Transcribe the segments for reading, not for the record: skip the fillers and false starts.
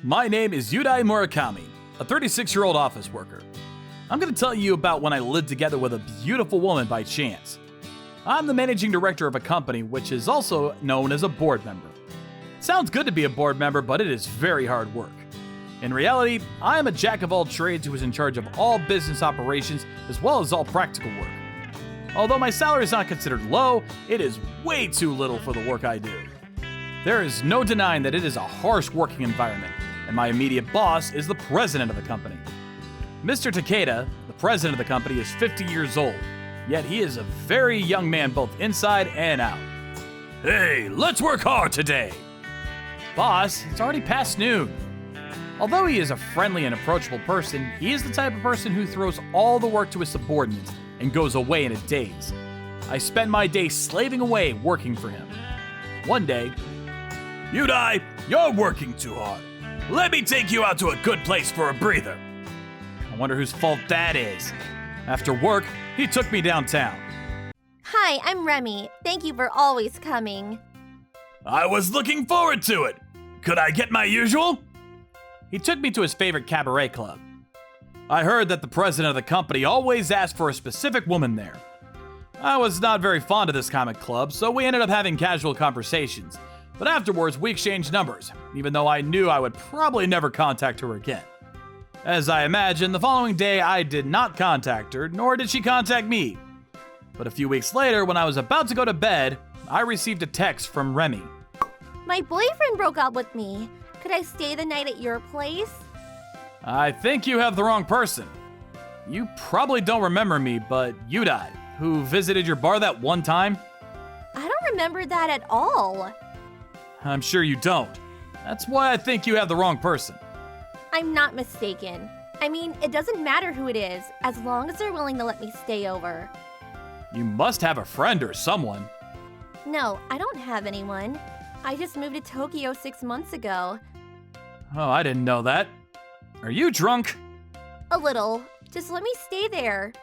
My name is Yudai Murakami, a 36-year-old office worker. I'm going to tell you about when I lived together with a beautiful woman by chance. I'm the managing director of a company which is also known as a board member. It sounds good to be a board member, but it is very hard work. In reality, I am a jack of all trades who is in charge of all business operations as well as all practical work. Although my salary is not considered low, it is way too little for the work I do. There is no denying that it is a harsh working environment, and my immediate boss is the president of the company. Mr. Takeda, the president of the company, is 50 years old, yet he is a very young man both inside and out. Hey, let's work hard today! Boss, it's already past noon. Although he is a friendly and approachable person, he is the type of person who throws all the work to his subordinates and goes away in a daze. I spend my day slaving away working for him. One day, Yudai, you're working too hard. Let me take you out to a good place for a breather. I wonder whose fault that is. After work, he took me downtown. Hi, I'm Remy. Thank you for always coming. I was looking forward to it. Could I get my usual? He took me to his favorite cabaret club. I heard that the president of the company always asked for a specific woman there. I was not very fond of this comic club, so we ended up having casual conversations. But afterwards, we exchanged numbers, even though I knew I would probably never contact her again. As I imagine, the following day I did not contact her, nor did she contact me. But a few weeks later, when I was about to go to bed, I received a text from Remy. My boyfriend broke up with me. Could I stay the night at your place? I think you have the wrong person. You probably don't remember me, but Yudai, who visited your bar that one time? I don't remember that at all. I'm sure you don't. That's why I think you have the wrong person. I'm not mistaken. I mean, it doesn't matter who it is, as long as they're willing to let me stay over. You must have a friend or someone. No, I don't have anyone. I just moved to Tokyo 6 months ago. Oh, I didn't know that. Are you drunk? A little. Just let me stay there.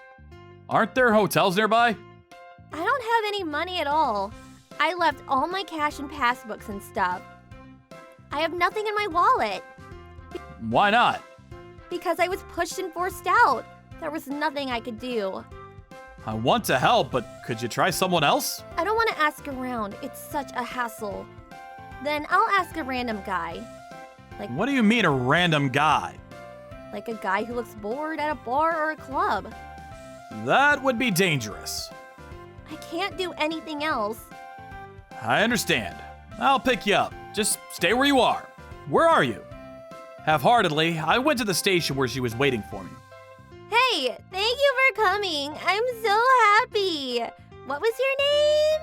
Aren't there hotels nearby? I don't have any money at all. I left all my cash and passbooks and stuff. I have nothing in my wallet. Why not? Because I was pushed and forced out. There was nothing I could do. I want to help, but could you try someone else? I don't want to ask around. It's such a hassle. Then I'll ask a random guy. What do you mean a random guy? Like a guy who looks bored at a bar or a club. That would be dangerous. I can't do anything else. I understand. I'll pick you up. Just stay where you are. Where are you? Half-heartedly, I went to the station where she was waiting for me. Hey, thank you for coming. I'm so happy. What was your name?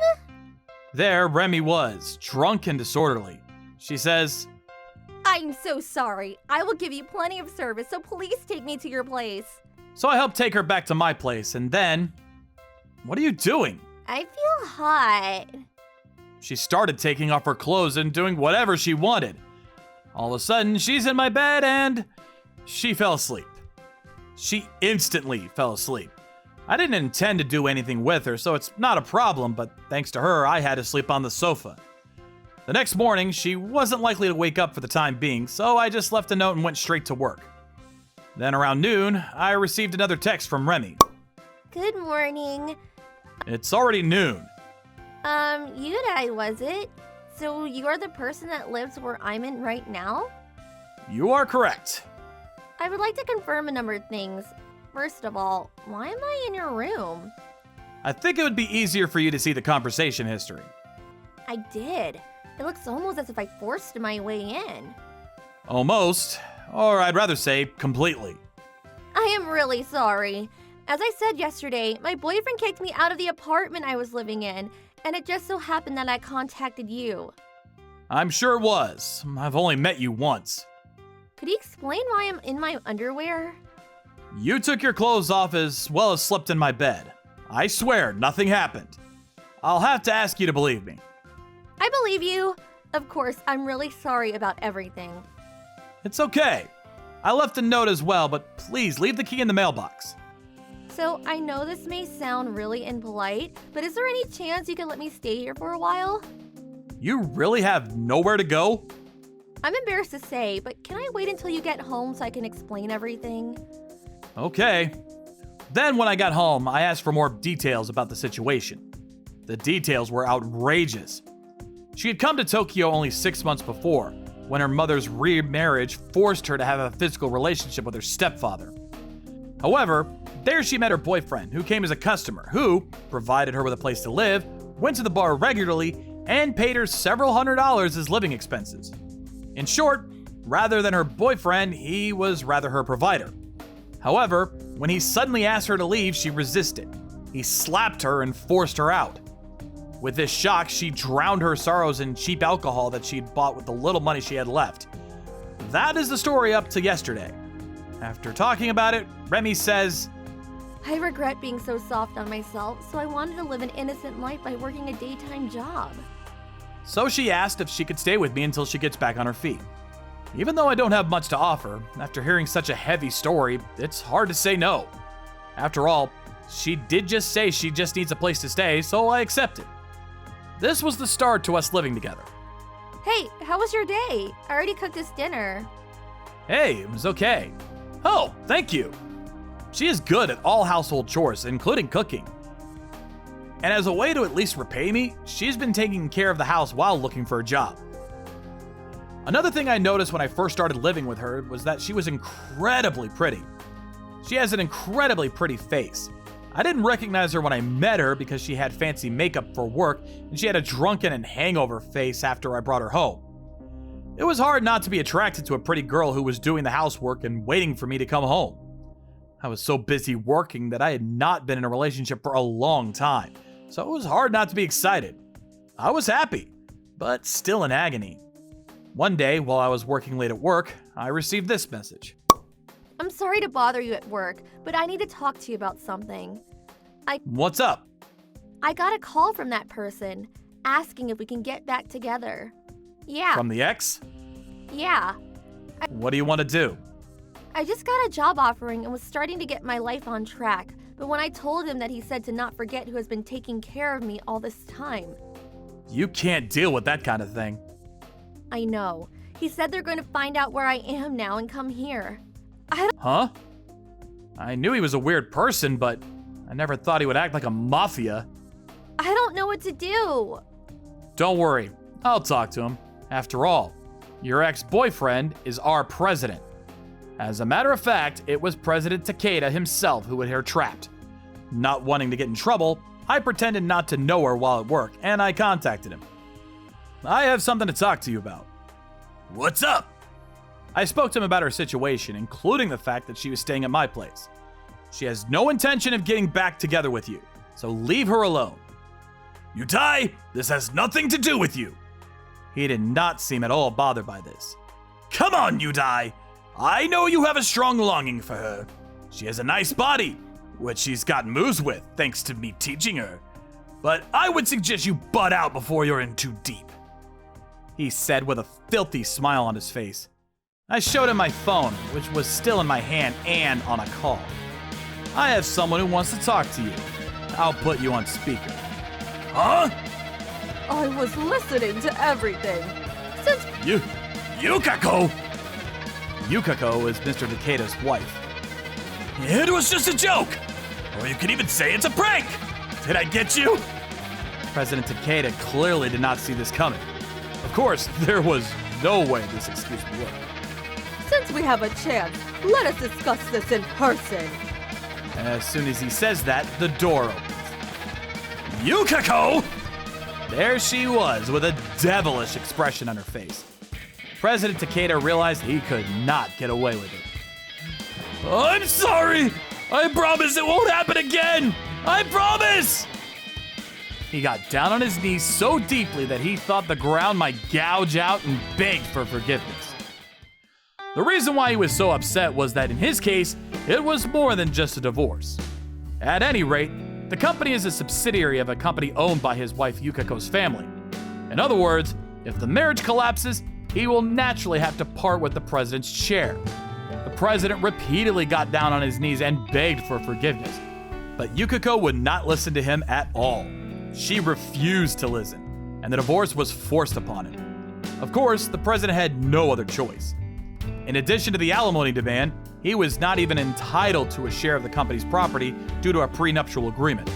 There, Remy was, drunk and disorderly. She says, I'm so sorry. I will give you plenty of service, so please take me to your place. So I helped take her back to my place, and then... What are you doing? I feel hot. She started taking off her clothes and doing whatever she wanted. All of a sudden, she's in my bed and she fell asleep. She instantly fell asleep. I didn't intend to do anything with her, so it's not a problem, but thanks to her, I had to sleep on the sofa. The next morning, she wasn't likely to wake up for the time being, so I just left a note and went straight to work. Then around noon, I received another text from Remy. Good morning. It's already noon. Yudai, was it? So you're the person that lives where I'm in right now? You are correct. I would like to confirm a number of things. First of all, why am I in your room? I think it would be easier for you to see the conversation history. I did. It looks almost as if I forced my way in. Almost, or I'd rather say completely. I am really sorry. As I said yesterday, my boyfriend kicked me out of the apartment I was living in, and it just so happened that I contacted you. I'm sure it was. I've only met you once. Could you explain why I'm in my underwear? You took your clothes off as well as slept in my bed. I swear, nothing happened. I'll have to ask you to believe me. I believe you. Of course, I'm really sorry about everything. It's okay. I left a note as well, but please leave the key in the mailbox. So, I know this may sound really impolite, but is there any chance you could let me stay here for a while? You really have nowhere to go? I'm embarrassed to say, but can I wait until you get home so I can explain everything? Okay. Then when I got home, I asked for more details about the situation. The details were outrageous. She had come to Tokyo only 6 months before, when her mother's remarriage forced her to have a physical relationship with her stepfather. However, there she met her boyfriend, who came as a customer, who provided her with a place to live, went to the bar regularly, and paid her several $100s as living expenses. In short, rather than her boyfriend, he was rather her provider. However, when he suddenly asked her to leave, she resisted. He slapped her and forced her out. With this shock, she drowned her sorrows in cheap alcohol that she'd bought with the little money she had left. That is the story up to yesterday. After talking about it, Remy says, I regret being so soft on myself, so I wanted to live an innocent life by working a daytime job. So she asked if she could stay with me until she gets back on her feet. Even though I don't have much to offer, after hearing such a heavy story, it's hard to say no. After all, she did just say she just needs a place to stay, so I accepted. This was the start to us living together. Hey, how was your day? I already cooked us dinner. Hey, it was okay. Oh, thank you. She is good at all household chores, including cooking. And as a way to at least repay me, she's been taking care of the house while looking for a job. Another thing I noticed when I first started living with her was that she was incredibly pretty. She has an incredibly pretty face. I didn't recognize her when I met her because she had fancy makeup for work and she had a drunken and hangover face after I brought her home. It was hard not to be attracted to a pretty girl who was doing the housework and waiting for me to come home. I was so busy working that I had not been in a relationship for a long time, so it was hard not to be excited. I was happy, but still in agony. One day, while I was working late at work, I received this message. I'm sorry to bother you at work, but I need to talk to you about something. What's up? I got a call from that person, asking if we can get back together. Yeah. From the ex? Yeah. What do you want to do? I just got a job offering and was starting to get my life on track, but when I told him that, he said to not forget who has been taking care of me all this time. You can't deal with that kind of thing. I know. He said they're going to find out where I am now and come here. Huh? I knew he was a weird person, but I never thought he would act like a mafia. I don't know what to do. Don't worry, I'll talk to him. After all, your ex-boyfriend is our president. As a matter of fact, it was President Takeda himself who had her trapped. Not wanting to get in trouble, I pretended not to know her while at work, and I contacted him. I have something to talk to you about. What's up? I spoke to him about her situation, including the fact that she was staying at my place. She has no intention of getting back together with you, so leave her alone. Yutai, this has nothing to do with you. He did not seem at all bothered by this. Come on, Yutai. I know you have a strong longing for her. She has a nice body, which she's got moves with, thanks to me teaching her. But I would suggest you butt out before you're in too deep. He said with a filthy smile on his face. I showed him my phone, which was still in my hand and on a call. I have someone who wants to talk to you. I'll put you on speaker. Huh? I was listening to everything. Since Yukako! Yukako is Mr. Takeda's wife. It was just a joke! Or you could even say it's a prank! Did I get you? President Takeda clearly did not see this coming. Of course, there was no way this excuse would work. Since we have a chance, let us discuss this in person. As soon as he says that, the door opens. Yukako! There she was, with a devilish expression on her face. President Takeda realized he could not get away with it. I'm sorry! I promise it won't happen again! I promise! He got down on his knees so deeply that he thought the ground might gouge out and begged for forgiveness. The reason why he was so upset was that in his case, it was more than just a divorce. At any rate, the company is a subsidiary of a company owned by his wife Yukako's family. In other words, if the marriage collapses, he will naturally have to part with the president's chair. The president repeatedly got down on his knees and begged for forgiveness, but Yukako would not listen to him at all. She refused to listen, and the divorce was forced upon him. Of course, the president had no other choice. In addition to the alimony demand, he was not even entitled to a share of the company's property due to a prenuptial agreement.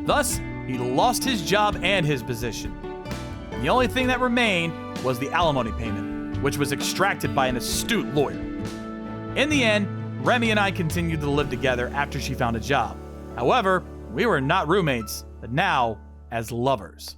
Thus, he lost his job and his position. And the only thing that remained was the alimony payment, which was extracted by an astute lawyer. In the end, Remy and I continued to live together after she found a job. However, we were not roommates, but now as lovers.